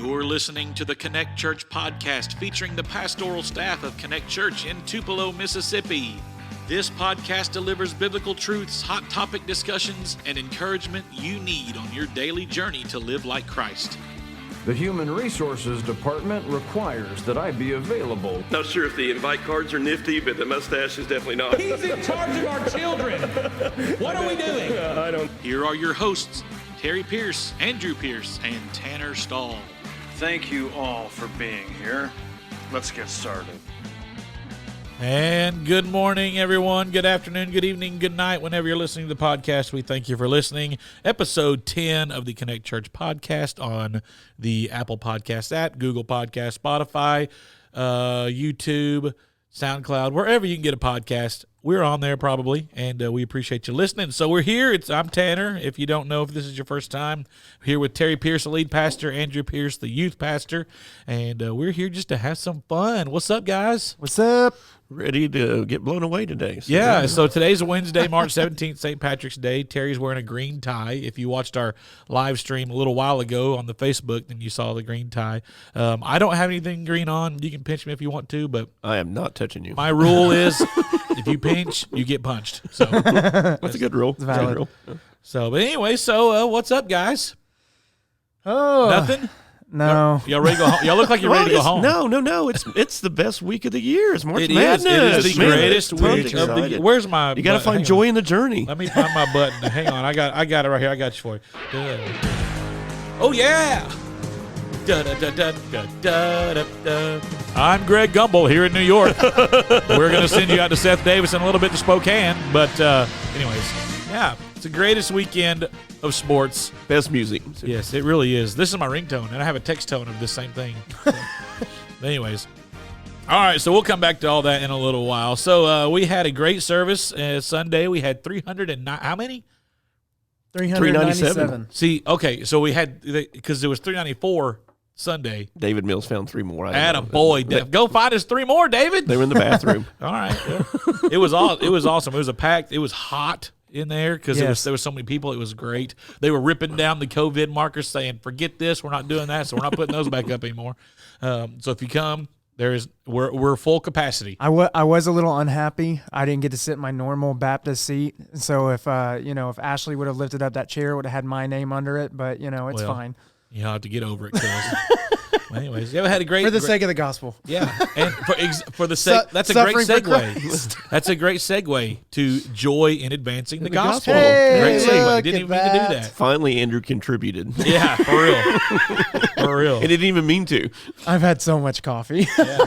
You're listening to the Connect Church podcast featuring the pastoral staff of Connect Church in Tupelo, Mississippi. This podcast delivers biblical truths, hot topic discussions, and encouragement you need on your daily journey to live like Christ. The Human Resources Department requires that I be available. Not sure if the invite cards are nifty, but the mustache is definitely not. He's in charge of our children. What are we doing? I don't. Here are your hosts, Terry Pierce, Andrew Pierce, and Tanner Stahl. Thank you all for being here. Let's get started. And good morning, everyone. Good afternoon, good evening, good night. Whenever you're listening to the podcast, we thank you for listening. Episode 10 of the Connect Church podcast on the Apple Podcast app, Google Podcast, Spotify, YouTube, SoundCloud, wherever you can get a podcast. We're on there probably, and we appreciate you listening. So we're here. I'm Tanner. If you don't know if this is your first time, here with Terry Pierce, the lead pastor, Andrew Pierce, the youth pastor, and we're here just to have some fun. What's up, guys? What's up? Ready to get blown away today. So today's Wednesday, March 17th, St. Patrick's Day. Terry's wearing a green tie. If you watched our live stream a little while ago on the Facebook, then you saw the green tie. I don't have anything green on. You can pinch me if you want to, but I am not touching you. My rule is if you pinch, you get punched. So that's a good rule. It's valid. Good rule. So, but anyway, what's up, guys? Oh, Nothing? No. Y'all ready to go home? Y'all look like you're ready to go home. No. It's the best week of the year. It's March It Madness. is the Man, greatest it's week of the excited. year. Where's my? You got to button? find Hang joy on. in the journey. Let me find my button. Hang on, I got it right here. I got you for you. Oh yeah. I'm Greg Gumbel here in New York. We're going to send you out to Seth Davis and a little bit to Spokane. But anyways, yeah, it's the greatest weekend of sports. Best music. Yes, it really is. This is my ringtone, and I have a text tone of this same thing. So, anyways. All right, so we'll come back to all that in a little while. So we had a great service Sunday. We had 309. How many? 397. See, okay, so we had, because there was 394 Sunday. David Mills found three more. Atta boy, go find us three more, David. They were in the bathroom. All right, well, it was awesome. It was a packed. It was hot in there because there was so many people. It was great. They were ripping down the COVID markers, saying, "Forget this. We're not doing that. So we're not putting those back up anymore." So if you come, we're full capacity. I was a little unhappy. I didn't get to sit in my normal Baptist seat. So if Ashley would have lifted up that chair, it would have had my name under it. But it's fine. You have to get over it, cuz. Anyways, you had a great For the sake of the gospel. Yeah, and for the sake, that's a great segue. That's a great segue to joy in advancing the gospel. Hey, great segue. look Didn't at even mean to do that. that. Finally, Andrew contributed. Yeah, for real. For real. He didn't even mean to. I've had so much coffee. Yeah.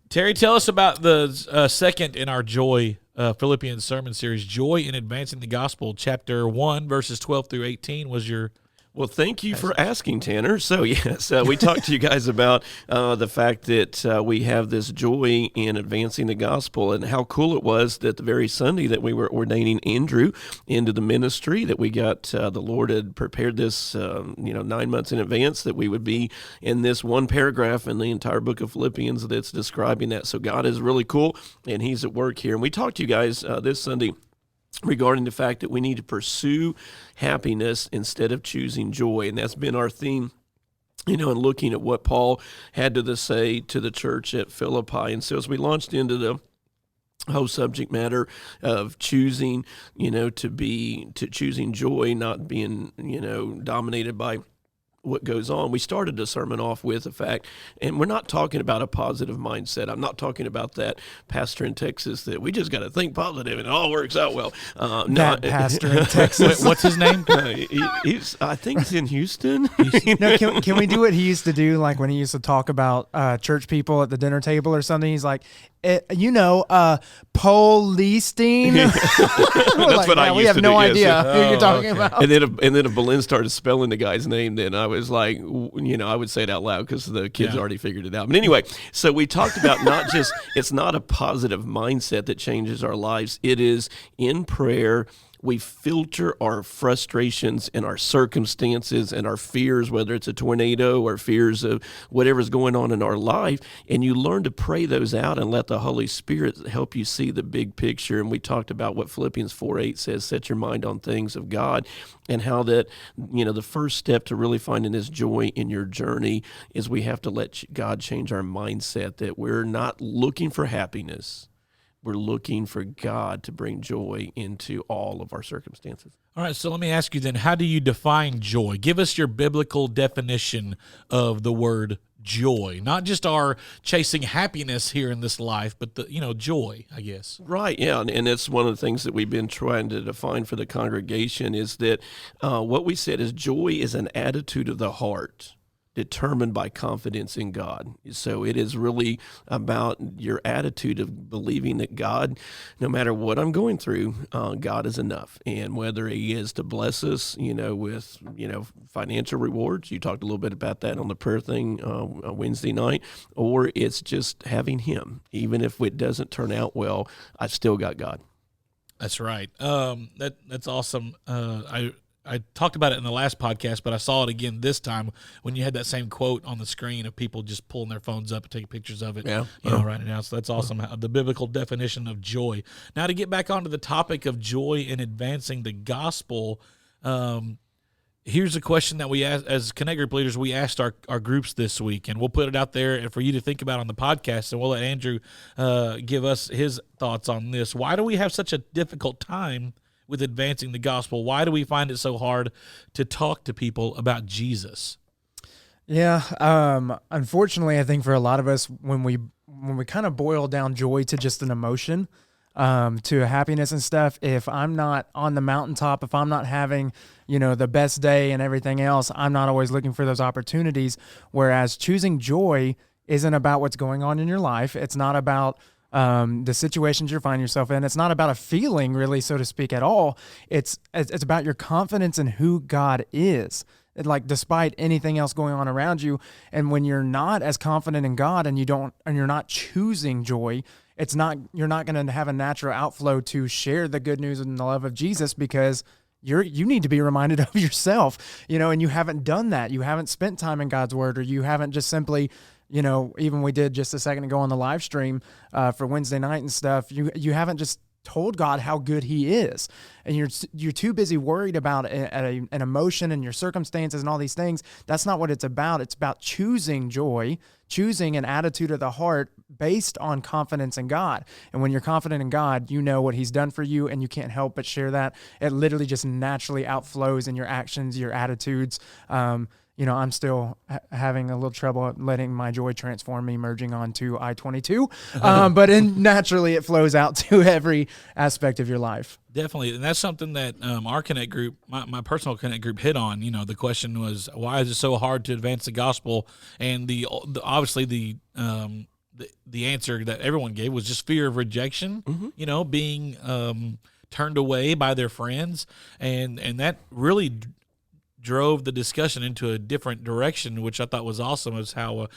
Terry, tell us about the second in our joy Philippians sermon series, Joy in Advancing the Gospel. Chapter 1, verses 12 through 18 was your... Well, thank you for asking, Tanner. So, yes, we talked to you guys about the fact that we have this joy in advancing the gospel and how cool it was that the very Sunday that we were ordaining Andrew into the ministry, that we got the Lord had prepared this, 9 months in advance, that we would be in this one paragraph in the entire book of Philippians that's describing that. So God is really cool, and he's at work here. And we talked to you guys this Sunday regarding the fact that we need to pursue happiness instead of choosing joy. And that's been our theme, and looking at what Paul had to say to the church at Philippi. And so as we launched into the whole subject matter of choosing, choosing joy, not being, dominated by what goes on, we started the sermon off with the fact, and we're not talking about a positive mindset. I'm not talking about that pastor in Texas that we just got to think positive and it all works out well. That pastor in Texas. What's his name? I think he's in Houston. No, can we do what he used to do, like when he used to talk about church people at the dinner table or something? He's like, Polistine. That's what I used we have to no do, idea yes. who you're talking about. And then if Belen started spelling the guy's name, then I was like, I would say it out loud because the kids already figured it out. But anyway, so we talked about it's not a positive mindset that changes our lives. It is in prayer, we filter our frustrations and our circumstances and our fears, whether it's a tornado or fears of whatever's going on in our life, and you learn to pray those out and let the Holy Spirit help you see the big picture. And we talked about what Philippians 4:8 says, set your mind on things of God, and how that, the first step to really finding this joy in your journey is we have to let God change our mindset, that we're not looking for happiness. We're looking for God to bring joy into all of our circumstances. All right, so let me ask you then, how do you define joy? Give us your biblical definition of the word joy, not just our chasing happiness here in this life, but the joy, I guess. Right, yeah, and it's one of the things that we've been trying to define for the congregation is that what we said is joy is an attitude of the heart determined by confidence in God. So it is really about your attitude of believing that God, no matter what I'm going through, God is enough. And whether He is to bless us, with, financial rewards, you talked a little bit about that on the prayer thing Wednesday night, or it's just having Him. Even if it doesn't turn out well, I've still got God. That's right. That's awesome. I talked about it in the last podcast, but I saw it again this time when you had that same quote on the screen of people just pulling their phones up and taking pictures of it, right now. So that's awesome, the biblical definition of joy. Now, to get back onto the topic of joy in advancing the gospel, here's a question that we asked, as Connect Group leaders, we asked our groups this week, and we'll put it out there for you to think about on the podcast, and we'll let Andrew give us his thoughts on this. Why do we have such a difficult time with advancing the gospel? Why do we find it so hard to talk to people about Jesus? Yeah, unfortunately, I think for a lot of us, when we kind of boil down joy to just an emotion, to happiness and stuff, if I'm not on the mountaintop, if I'm not having, the best day and everything else, I'm not always looking for those opportunities. Whereas choosing joy isn't about what's going on in your life. It's not about the situations you find yourself in. It's not about a feeling, really, so to speak, at all. It's about your confidence in who God is. Despite anything else going on around you, and when you're not as confident in God and you're not choosing joy, you're not going to have a natural outflow to share the good news and the love of Jesus, because you need to be reminded of yourself, and you haven't done that. You haven't spent time in God's word, or you haven't just simply, even we did just a second ago on the live stream for Wednesday night and stuff, you haven't just told God how good He is, and you're too busy worried about an emotion and your circumstances and all these things. That's not what it's about. It's about choosing joy, choosing an attitude of the heart based on confidence in God. And when you're confident in God, you know what He's done for you, and you can't help but share that. It literally just naturally outflows in your actions, your attitudes. I'm still having a little trouble letting my joy transform me, merging onto I-22. But naturally it flows out to every aspect of your life. Definitely. And that's something that our Connect group, my personal Connect group hit on. The question was, why is it so hard to advance the gospel? And obviously the answer that everyone gave was just fear of rejection, being turned away by their friends. And that really drove the discussion into a different direction, which I thought was awesome. Is how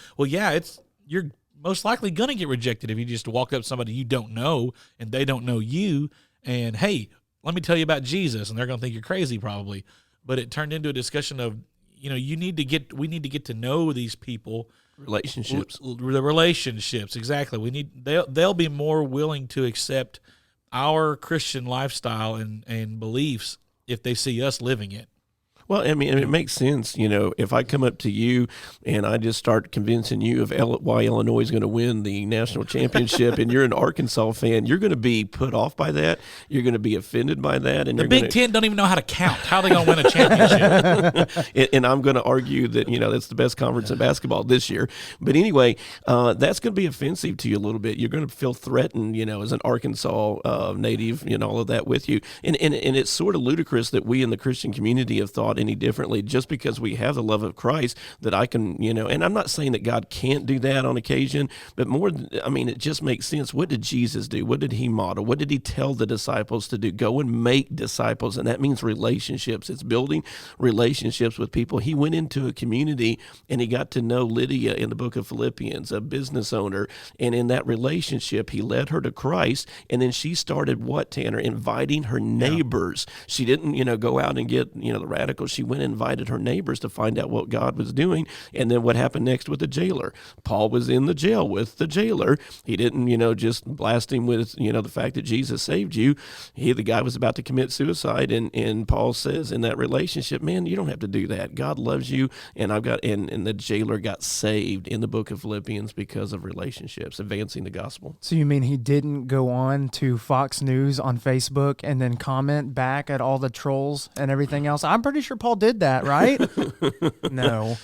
you're most likely going to get rejected if you just walk up to somebody you don't know and they don't know you, and hey, let me tell you about Jesus, and they're going to think you're crazy probably. But it turned into a discussion of we need to get to know these people, relationships, the relationships, exactly. They'll be more willing to accept our Christian lifestyle and beliefs if they see us living it. Well, I mean, it makes sense, if I come up to you and I just start convincing you of why Illinois is going to win the national championship, and you're an Arkansas fan, you're going to be put off by that. You're going to be offended by that. And the Big Ten don't even know how to count. How are they going to win a championship? And I'm going to argue that, that's the best conference in basketball this year. But anyway, that's going to be offensive to you a little bit. You're going to feel threatened, as an Arkansas native, all of that with you. And it's sort of ludicrous that we in the Christian community have thought any differently. Just because we have the love of Christ, that I can, and I'm not saying that God can't do that on occasion, but it just makes sense. What did Jesus do? What did he model? What did he tell the disciples to do? Go and make disciples, and that means relationships. It's building relationships with people. He went into a community and he got to know Lydia in the book of Philippians, a business owner, and in that relationship, he led her to Christ, and then she started what, Tanner? Inviting her neighbors. She didn't, go out and get, the radicals. She went and invited her neighbors to find out what God was doing, and then what happened next with the jailer? Paul was in the jail with the jailer. He didn't, just blast him with, the fact that Jesus saved you. The guy was about to commit suicide, and Paul says in that relationship, man, you don't have to do that. God loves you, and and the jailer got saved in the book of Philippians because of relationships, advancing the gospel. So you mean he didn't go on to Fox News on Facebook and then comment back at all the trolls and everything else? I'm pretty sure Paul did that, right? No.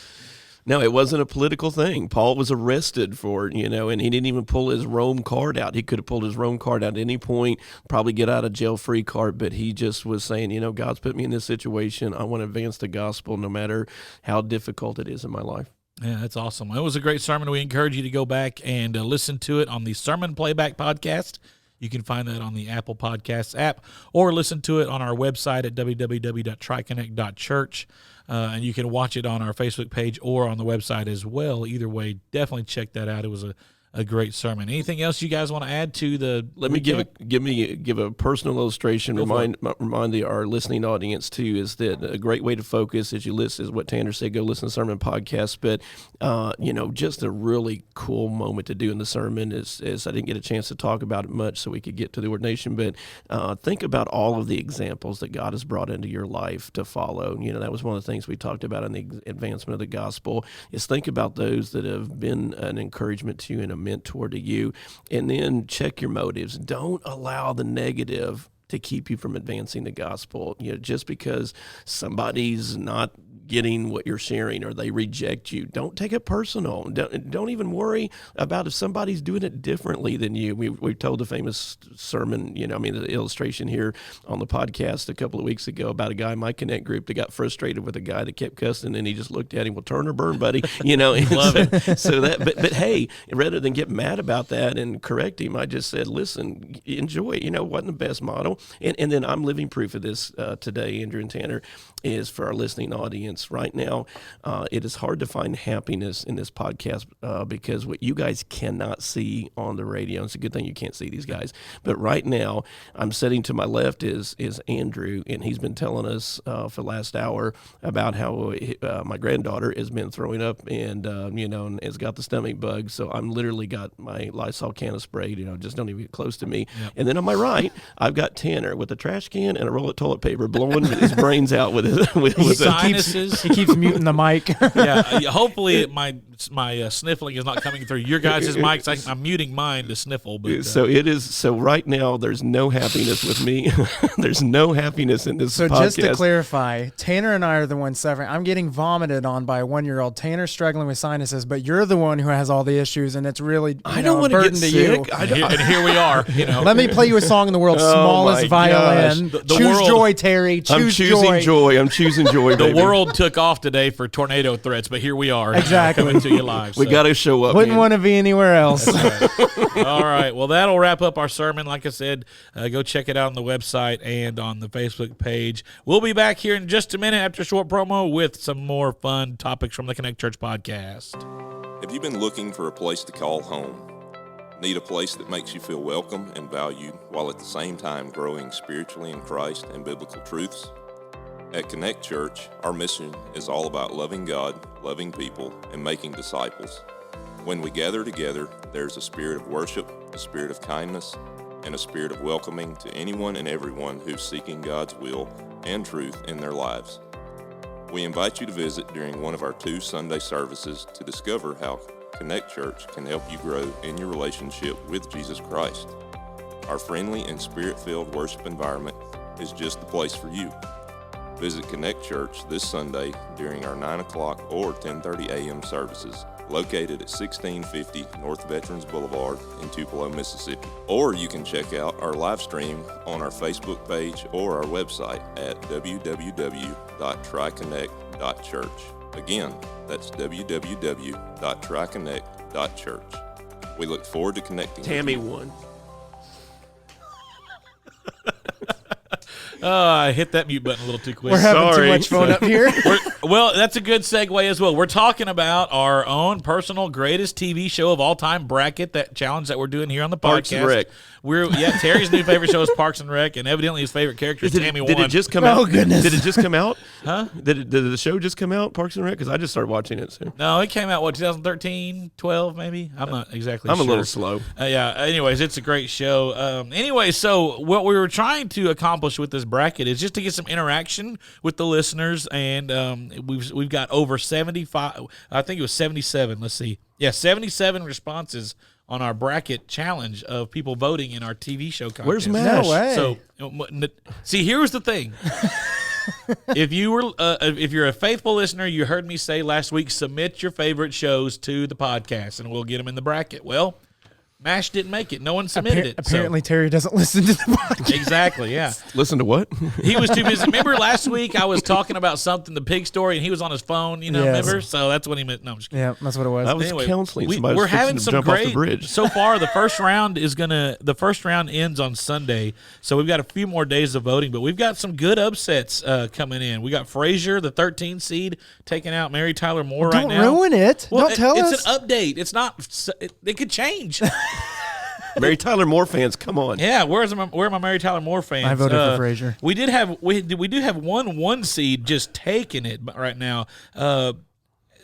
No, it wasn't a political thing. Paul was arrested for it, and he didn't even pull his Rome card out. He could have pulled his Rome card out at any point, probably get out of jail free card, but he just was saying, God's put me in this situation. I want to advance the gospel no matter how difficult it is in my life. Yeah, that's awesome. It was a great sermon. We encourage you to go back and listen to it on the Sermon Playback Podcast. You can find that on the Apple Podcasts app, or listen to it on our website at www.triconnect.church. And you can watch it on our Facebook page or on the website as well. Either way, definitely check that out. It was a great sermon. Anything else you guys want to add to the? Let me give a personal illustration. Remind our listening audience too, is that a great way to focus as you listen is what Tanner said. Go listen to sermon podcasts. But just a really cool moment to do in the sermon is I didn't get a chance to talk about it much, so we could get to the ordination. But think about all of the examples that God has brought into your life to follow. That was one of the things we talked about in the advancement of the gospel. Is think about those that have been an encouragement to you and a mentor to you, and then check your motives. Don't allow the negative to keep you from advancing the gospel. Just because somebody's not getting what you're sharing or they reject you, don't take it personal. Don't even worry about if somebody's doing it differently than you. We told the famous sermon, the illustration here on the podcast a couple of weeks ago about a guy in my Connect group that got frustrated with a guy that kept cussing, and he just looked at him, well, turn or burn, buddy. Love it. So that, but hey, rather than get mad about that and correct him, I just said, listen, enjoy it. Wasn't the best model. And then I'm living proof of this today, Andrew and Tanner, is for our listening audience. Right now, it is hard to find happiness in this podcast because what you guys cannot see on the radio, it's a good thing you can't see these guys, but right now, I'm sitting to my left is Andrew, and he's been telling us for the last hour about how my granddaughter has been throwing up and has got the stomach bug, so I'm literally got my Lysol can of spray, just don't even get close to me. Yep. And then on my right, I've got Tanner with a trash can and a roll of toilet paper blowing his brains out with sinuses. He keeps muting the mic. Yeah, hopefully my sniffling is not coming through your guys' mics. I'm muting mine to sniffle. But so it is. So right now, there's no happiness with me. There's no happiness in this podcast. So just to clarify, Tanner and I are the ones suffering. I'm getting vomited on by a 1-year-old. Tanner's struggling with sinuses, but you're the one who has all the issues, and it's really I don't want to get sick. You. And here we are. Let me play you a song in the world's smallest violin. Choose joy, Terry. I'm choosing joy. I'm choosing joy. The world took off today for tornado threats, but here we are. Exactly. Coming to you live. We got to show up. Wouldn't want to be anywhere else. Right. All right. Well, that'll wrap up our sermon. Like I said, go check it out on the website and on the Facebook page. We'll be back here in just a minute after a short promo with some more fun topics from the Connect Church podcast. Have you been looking for a place to call home? Need a place that makes you feel welcome and valued while at the same time growing spiritually in Christ and biblical truths? At Connect Church, our mission is all about loving God, loving people, and making disciples. When we gather together, there's a spirit of worship, a spirit of kindness, and a spirit of welcoming to anyone and everyone who's seeking God's will and truth in their lives. We invite you to visit during one of our 2 Sunday services to discover how Connect Church can help you grow in your relationship with Jesus Christ. Our friendly and spirit-filled worship environment is just the place for you. Visit Connect Church this Sunday during our 9 o'clock or 10:30 a.m. services, located at 1650 North Veterans Boulevard in Tupelo, Mississippi. Or you can check out our live stream on our Facebook page or our website at www.triconnect.church. Again, that's www.triconnect.church. We look forward to connecting Tammy with you. won. I hit that mute button a little too quick. We're having Sorry. too much fun up here. Well, that's a good segue as well. We're talking about our own personal greatest TV show of all time bracket, that challenge that we're doing here on the podcast. Parks and Rec. Terry's new favorite show is Parks and Rec, and evidently his favorite character is Tammy Did One. it just come out? Oh, goodness. Did it just come out? Huh? Did the show just come out, Parks and Rec? Because I just started watching it soon. No, it came out, 2013, 12 maybe? I'm not exactly I'm sure. a little slow. Yeah, anyways, it's a great show. Anyway, so what we were trying to accomplish with this bracket is just to get some interaction with the listeners, and we've got over 75, I think it was 77, let's see. Yeah, 77 responses on our bracket challenge of people voting in our TV show contest. Where's Matt? No way. So, see, here's the thing. If you're a faithful listener, you heard me say last week, submit your favorite shows to the podcast, and we'll get them in the bracket. Well, MASH didn't make it. No one submitted it. Apparently, Terry doesn't listen to the podcast. Exactly, yeah. Listen to what? He was too busy. Remember last week I was talking about something, the pig story, and he was on his phone, Yes. remember? So that's what he meant. No, I'm just kidding. Yeah, that's what it was. I was Anyway, counseling somebody. we're was fixing having to some jump off the great bridge. so far. The first round ends on Sunday, so we've got a few more days of voting, but we've got some good upsets coming in. We got Frazier, the 13 seed, taking out Mary Tyler Moore right Don't now. ruin it. Well, Don't tell us. It's an update. It's not. It could change. Mary Tyler Moore fans, come on. Yeah, where are my Mary Tyler Moore fans? I voted for Frazier. We do have one seed just taking it right now.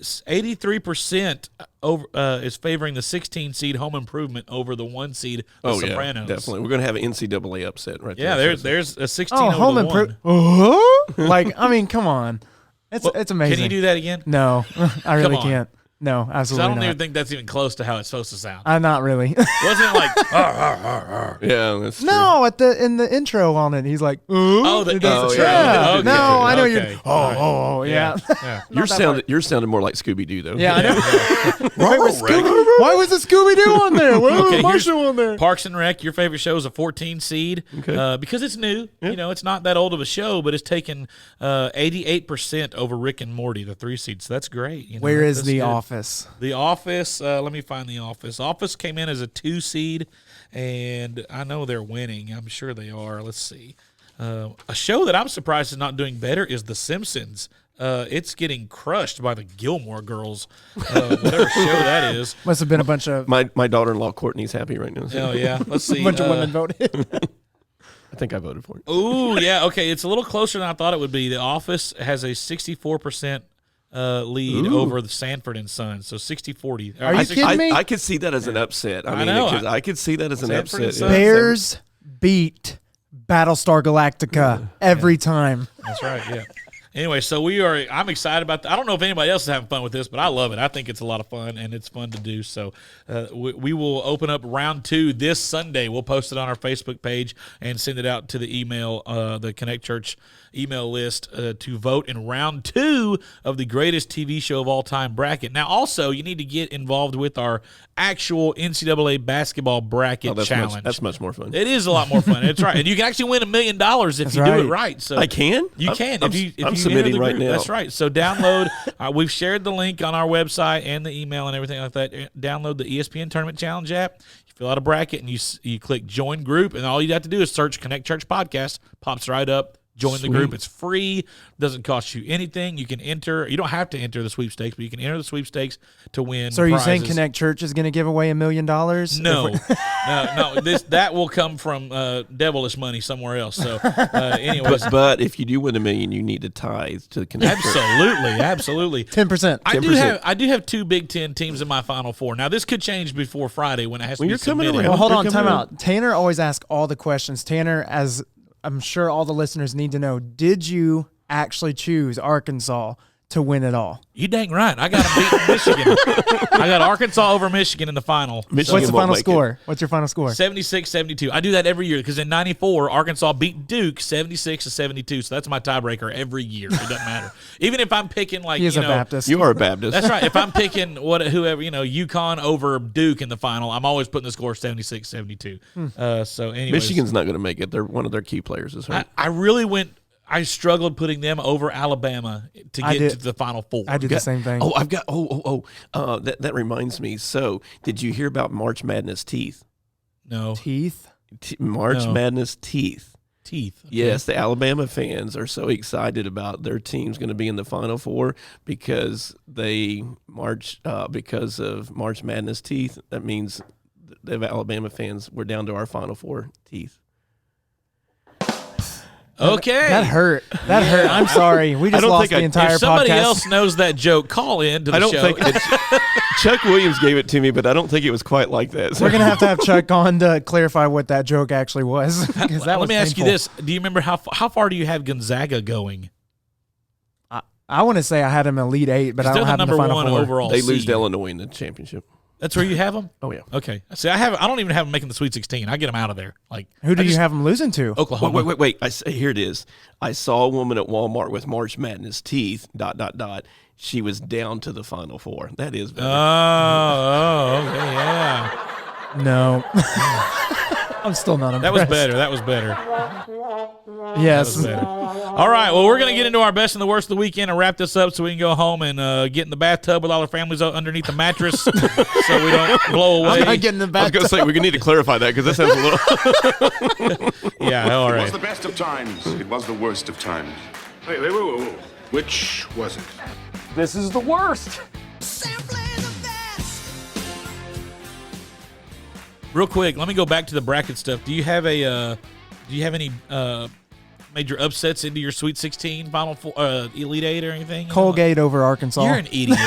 83% over is favoring the 16 seed Home Improvement over the 1 seed The Sopranos. Yeah, definitely. We're going to have an NCAA upset right Yeah, there. there's a 16 Oh, over Home the Improvement. 1. Like, I mean, come on. It's amazing. Can you do that again? No, I really on. can't. No, 'Cause absolutely I don't not. even think that's even close to how it's supposed to sound. I'm not really. Wasn't it like? Yeah, that's true. No, in the intro on it, he's like, Oh, He the does- intro. Yeah. Okay. No, I know Okay. you're. All right. Oh, yeah. Yeah. You're sounding more like Scooby Doo though. Yeah, I know. Why was the Scooby Doo on there? Why was Okay, Marshall on there? Parks and Rec, your favorite show is a 14 seed because it's new. Yeah. It's not that old of a show, but it's taken 88% over Rick and Morty, the 3 seed. So that's great. Where is That's The good. Office? The Office, let me find The Office. Office came in as a 2 seed, and I know they're winning. I'm sure they are. Let's see. A show that I'm surprised is not doing better is The Simpsons. It's getting crushed by the Gilmore Girls, whatever show that is. Must have been a bunch of My daughter-in-law Courtney's happy right now. Oh, yeah. Let's see. bunch of women voted. I think I voted for it. Ooh, yeah. Okay, it's a little closer than I thought it would be. The Office has a 64% lead over the Sanford and Sons, so 60-40. Are you kidding me? I could see that as an upset. I mean, know. 'cause I could see that as an Sanford and upset. Sons. yeah. Bears beat Battlestar Galactica every time. That's right, yeah. Anyway, so I'm excited about that. I don't know if anybody else is having fun with this, but I love it. I think it's a lot of fun, and it's fun to do. So we will open up round 2 this Sunday. We'll post it on our Facebook page and send it out to the email, the Connect Church email list to vote in round 2 of the greatest TV show of all time bracket. Now, also, you need to get involved with our actual NCAA basketball bracket challenge. That's much more fun. It is a lot more fun. That's right. And you can actually win $1 million if you do it right. So I can? You can. I'm if you enter submitting the right group. now. That's right. So download. We've shared the link on our website and the email and everything like that. Download the ESPN Tournament Challenge app. You fill out a bracket and you click Join Group, and all you have to do is search Connect Church Podcast. Pops right up. Join the group. It's free. Doesn't cost you anything. You can enter. You don't have to enter the sweepstakes, but you can enter the sweepstakes to win. So are you saying prizes. Connect Church is going to give away $1 million? No, no. That will come from devilish money somewhere else. So, anyways, But if you do win $1 million, you need to tithe to the Connect Church. absolutely. 10%. I do have 2 Big Ten teams in my Final Four. Now this could change before Friday when it has to be you're coming submitted. around. Well, hold on, They're time coming out. Tanner always asks all the questions. Tanner, as I'm sure all the listeners need to know, did you actually choose Arkansas to win it all. You dang right. I got them beating Michigan. I got Arkansas over Michigan in the final. Michigan What's the won't final make score? What's your final score? 76-72. I do that every year because in 94, Arkansas beat Duke 76-72. So that's my tiebreaker every year. It doesn't matter. Even if I'm picking like, He is you a know, Baptist. You are a Baptist. that's right. If I'm picking whoever, UConn over Duke in the final, I'm always putting the score 76-72. So anyways. Michigan's not going to make it. They're one of their key players is hurt. I struggled putting them over Alabama to get to the Final Four. I did the same thing. Oh, I've got. That reminds me. So, did you hear about March Madness teeth? No. Teeth? March No. Madness teeth. Teeth. Okay. Yes, the Alabama fans are so excited about their team's going to be in the Final Four because because of March Madness teeth. That means the Alabama fans were down to our Final Four teeth. Okay. That hurt. That hurt. I'm sorry. We just don't lost think the entire If somebody podcast. else knows that joke, call in to the I don't show. think Chuck Williams gave it to me, but I don't think it was quite like that. We're gonna have Chuck on to clarify what that joke actually was. Because that Let was me ask you painful. this. Do you remember how far do you have Gonzaga going? I want to say I had him Elite Eight, but I They're don't the have him in number the Final one Four. overall They lose seed. to Illinois in the championship. That's where you have them? Oh yeah. Okay. See, I don't even have them making the Sweet 16. I get them out of there. Like, Who do I you just- have him losing to? Oklahoma. Wait. Here it is. I saw a woman at Walmart with March Madness teeth. ... She was down to the Final Four. That is better. Okay, yeah. No. I'm still not That impressed. was better. That was better. Yes. That was better. All right. Well, we're going to get into our best and the worst of the weekend and wrap this up so we can go home and get in the bathtub with all our families underneath the mattress so we don't blow away. I'm not getting the I was back. going to say, we need to clarify that because that sounds a little. Yeah, all It was right. the best of times. It was the worst of times. Wait. Which was it? This is the worst. Real quick, let me go back to the bracket stuff. Do you have any major upsets into your Sweet 16 Final Four, Elite Eight or anything? Colgate over Arkansas. You're an idiot.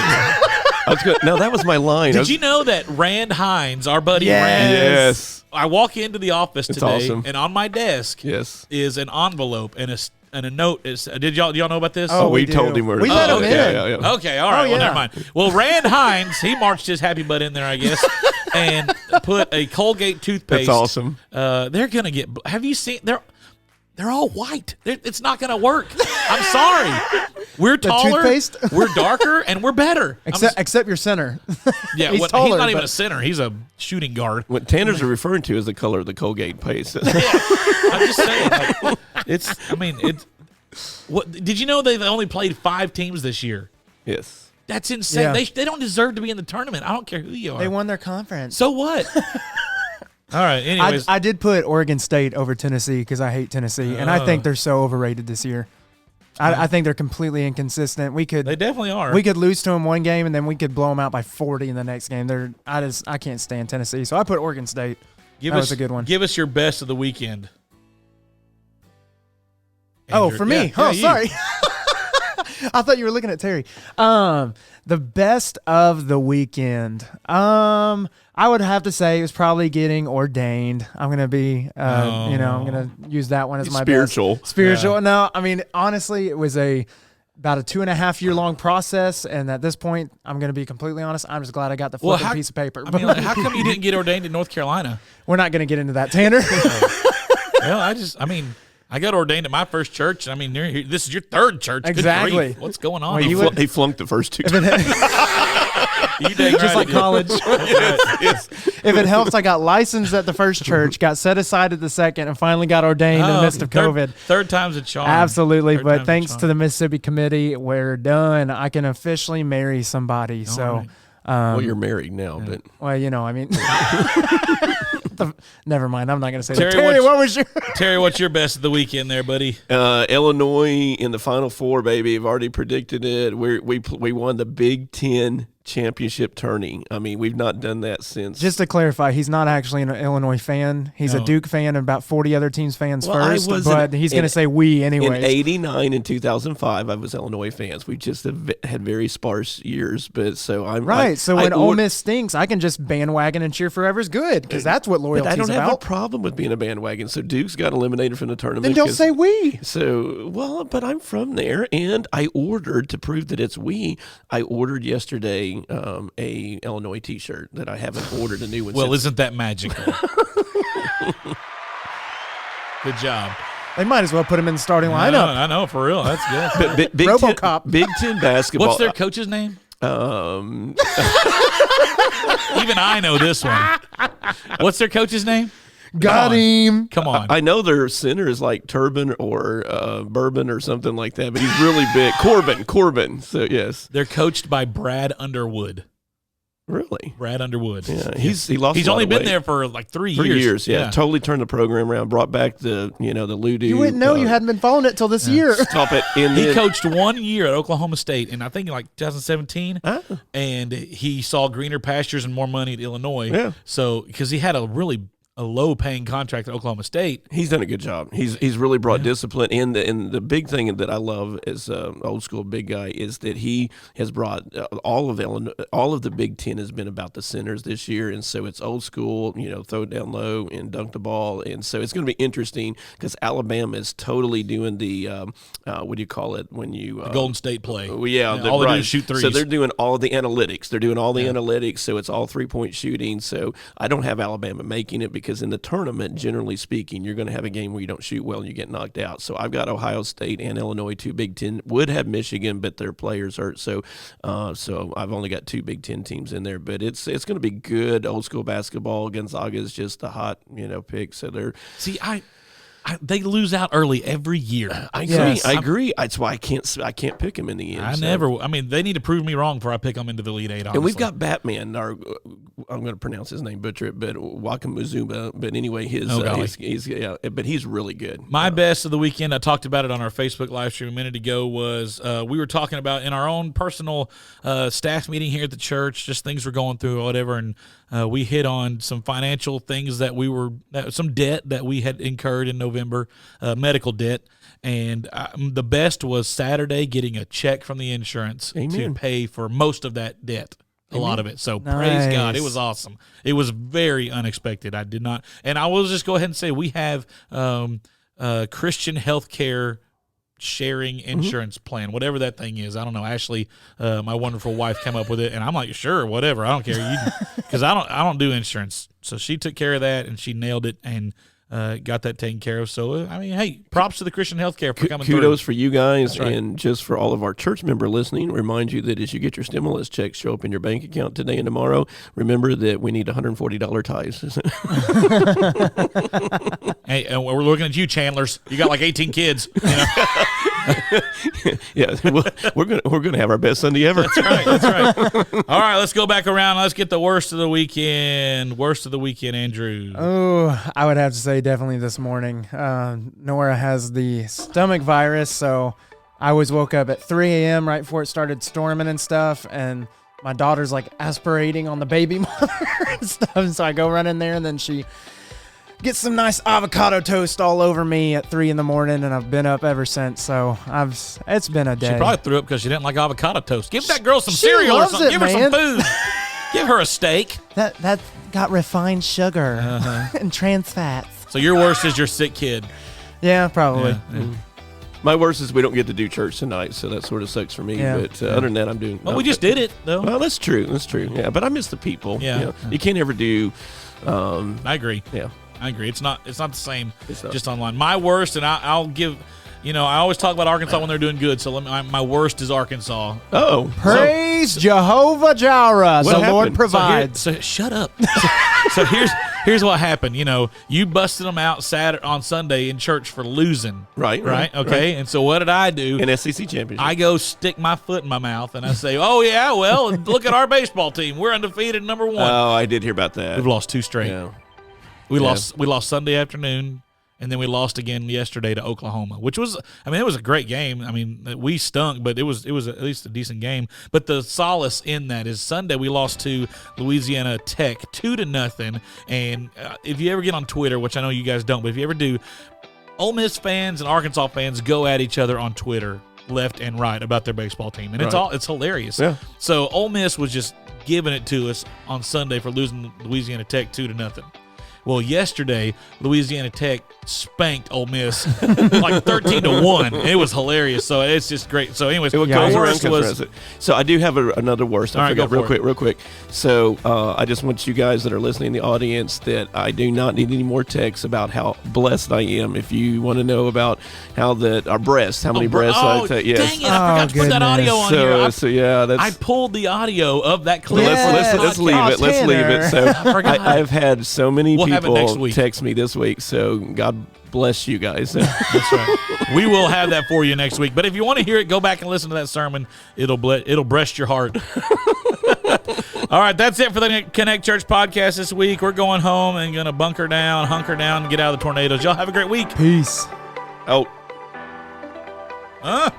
No, that was my line. Did you know that Rand Hines, our buddy Yes. Rand, Yes. I walk into the office It's today, awesome. and on my desk Yes. is an envelope and a note. Do y'all know about this? Oh, we do. told him where to We go. let him okay. in. Yeah. Okay, all right. Oh, Well, yeah. never mind. Well, Rand Hines, he marched his happy butt in there, I guess, and put a Colgate toothpaste. That's awesome. They're gonna get. Have you seen? They're all white. It's not gonna work. I'm sorry. We're taller. toothpaste? We're darker, and we're better. Except your center. Yeah, he's he's taller, not even but- a center. He's a shooting guard. What Tanner's are referring to is the color of the Colgate paste. I'm just saying. Like, it's. What did you know they've only played 5 teams this year? Yes. That's insane. Yeah. They don't deserve to be in the tournament. I don't care who you are. They won their conference. So what? All right. Anyways, I did put Oregon State over Tennessee because I hate Tennessee, and I think they're so overrated this year. I think they're completely inconsistent. they definitely are. We could lose to them one game, and then we could blow them out by 40 in the next game. I can't stand Tennessee, so I put Oregon State. That was a good one. Give us your best of the weekend. Oh, Andrew. for me? Yeah, Oh, you. sorry. I thought you were looking at Terry. The best of the weekend. I would have to say it was probably getting ordained. I'm gonna be, I'm gonna use that one as my Spiritual. best. Spiritual. No, I mean honestly, it was about a 2.5 year long process, and at this point, I'm gonna be completely honest. I'm just glad I got the flipping piece of paper. I mean, like, how come you didn't get ordained in North Carolina? We're not gonna get into that, Tanner. Well, I got ordained at my first church. I mean, this is your third church. Good Exactly. grief. What's going on? Well, He, you fl- would- he flunked the first 2 You dang Just right like he did. college. yes. If it helps, I got licensed at the first church, got set aside at the second, and finally got ordained in the midst of COVID. Third time's a charm. Absolutely, Third but time's a thanks charm. to the Mississippi Committee, we're done. I can officially marry somebody. So, right. Well, you're married now, but well, I mean, never mind. I'm not going to say Terry, that. Terry, what's- what was your? Terry, what's your best of the weekend there, buddy? Illinois in the Final Four, baby. I've already predicted it. We won the Big Ten championship tourney. I mean, we've not done that since. Just to clarify, he's not actually an Illinois fan. He's a Duke fan and about 40 other teams fans first. But he's going to say we anyways. In '89 and 2005, I was Illinois fans. We just have had very sparse years, but so I'm right. So when Ole Miss stinks, I can just bandwagon and cheer forever's good because that's what loyalty is about. I don't have a problem with being a bandwagon. So Duke's got eliminated from the tournament. Then don't say we. So but I'm from there, and I ordered to prove that it's we. I ordered yesterday a Illinois T-shirt that I haven't ordered a new one. Well, isn't that magical? Good job. They might as well put him in the starting lineup. I know, for real. That's good. Big RoboCop. Big Ten basketball. What's their coach's name? Even I know this one. What's their coach's name? Got him. Come on. I know their center is like Turban or Bourbon or something like that, but he's really big. Corbin. So, yes. They're coached by Brad Underwood. Really? Brad Underwood. Yeah, he lost. He's a lot only of been weight. there for like 3 years. 3 years, yeah. Totally turned the program around. Brought back the Ludu. You wouldn't know. You hadn't been following it till this year. Stop it. He coached 1 year at Oklahoma State, and I think like 2017. And he saw greener pastures and more money at Illinois. Yeah. So because he had a low-paying contract at Oklahoma State. He's done a good job. He's really brought discipline in. The big thing that I love as an old school big guy is that he has brought all of the Big Ten has been about the centers this year, and so it's old school. Throw it down low and dunk the ball, and so it's going to be interesting because Alabama is totally doing the what do you call it when you The Golden State play. all they do is shoot threes. So they're doing all the analytics. They're doing all the analytics. So it's all 3-point shooting. So I don't have Alabama making it because in the tournament, generally speaking, you're going to have a game where you don't shoot well and you get knocked out. So I've got Ohio State and Illinois, 2 Big Ten. Would have Michigan, but their players hurt. So I've only got 2 Big Ten teams in there. But it's going to be good old school basketball. Gonzaga is just a hot pick. So they're they lose out early every year. I agree. I agree. That's why I can't pick them in the end. They need to prove me wrong before I pick them into the Elite Eight. Honestly. And we've got Batman. I'm going to pronounce his name, butcher it, but Wakamuzuma. But anyway, but he's really good. My best of the weekend, I talked about it on our Facebook live stream a minute ago, was we were talking about in our own personal staff meeting here at the church, just things we're going through or whatever, and we hit on some financial things some debt that we had incurred in November, medical debt, and the best was Saturday getting a check from the insurance to pay for most of that debt. A lot of it. So praise God. It was awesome. It was very unexpected. I did not. And I will just go ahead and say we have Christian healthcare sharing insurance plan, whatever that thing is. I don't know. Ashley, my wonderful wife, came up with it, and I'm like, sure, whatever. I don't care. Because I don't do insurance. So she took care of that, and she nailed it, and got that taken care of. So, hey, props to the Christian Healthcare for coming through. Kudos for you guys. Right. And just for all of our church member listening, remind you that as you get your stimulus checks show up in your bank account today and tomorrow, remember that we need $140 tithes. Hey, and we're looking at you, Chandlers. You got like 18 kids. Yeah, we're gonna have our best Sunday ever. That's right. All right, let's go back around. Let's get the worst of the weekend. Worst of the weekend, Andrew. Oh, I would have to say definitely this morning. Nora has the stomach virus, so I always woke up at 3 a.m. right before it started storming and stuff, and my daughter's like aspirating on the baby monitor and stuff, and so I go run in there, and then she gets some nice avocado toast all over me at 3 a.m, and I've been up ever since. So it's been a day. She probably threw up because she didn't like avocado toast. Give that girl some She cereal or loves something. it, Give her some food. Give her a steak. That got refined sugar and trans fats. So your worst is your sick kid. Yeah, probably. Yeah. My worst is we don't get to do church tonight, so that sort of sucks for me. Yeah. But other than that, I'm doing. Well, we just did it though. Well, that's true. That's true. Yeah, but I miss the people. Yeah. You can't ever do. I agree. Yeah. I agree. It's not the same It's not. just online. My worst, and I'll give. I always talk about Arkansas when they're doing good. So my worst is Arkansas. Oh, Praise Jehovah Jireh. What The Lord happened? provides. So shut up. So here's what happened. You busted them out on Sunday in church for losing. Right. Okay. And so what did I do? An SEC championship. I go stick my foot in my mouth and I say, "Oh yeah, well, look at our baseball team. We're undefeated, number 1. Oh, I did hear about that. We've lost 2 straight. Yeah. We lost Sunday afternoon And then we lost again yesterday to Oklahoma, which was, it was a great game. We stunk, but it was at least a decent game. But the solace in that is Sunday we lost to Louisiana Tech 2-0. And if you ever get on Twitter, which I know you guys don't, but if you ever do, Ole Miss fans and Arkansas fans go at each other on Twitter left and right about their baseball team, and it's hilarious. Yeah. So Ole Miss was just giving it to us on Sunday for losing Louisiana Tech 2-0. Well, yesterday, Louisiana Tech spanked Ole Miss like 13-1. It was hilarious. So it's just great. So, anyways, So I do have another worst. I forgot real quick. So I just want you guys that are listening in the audience that I do not need any more texts about how blessed I am. If you want to know about how our breasts, how many breasts I take. Yes. Dang it, I forgot to put that audio on here. So yeah, I pulled the audio of that clip. Let's leave it. Let's leave it. So I've had so many people text me this week, so God bless you guys. That's right. We will have that for you next week. But if you want to hear it, go back and listen to that sermon. It'll breast your heart. All right, that's it for the Connect Church podcast this week. We're going home and going to hunker down, and get out of the tornadoes. Y'all have a great week. Peace. Oh. Huh?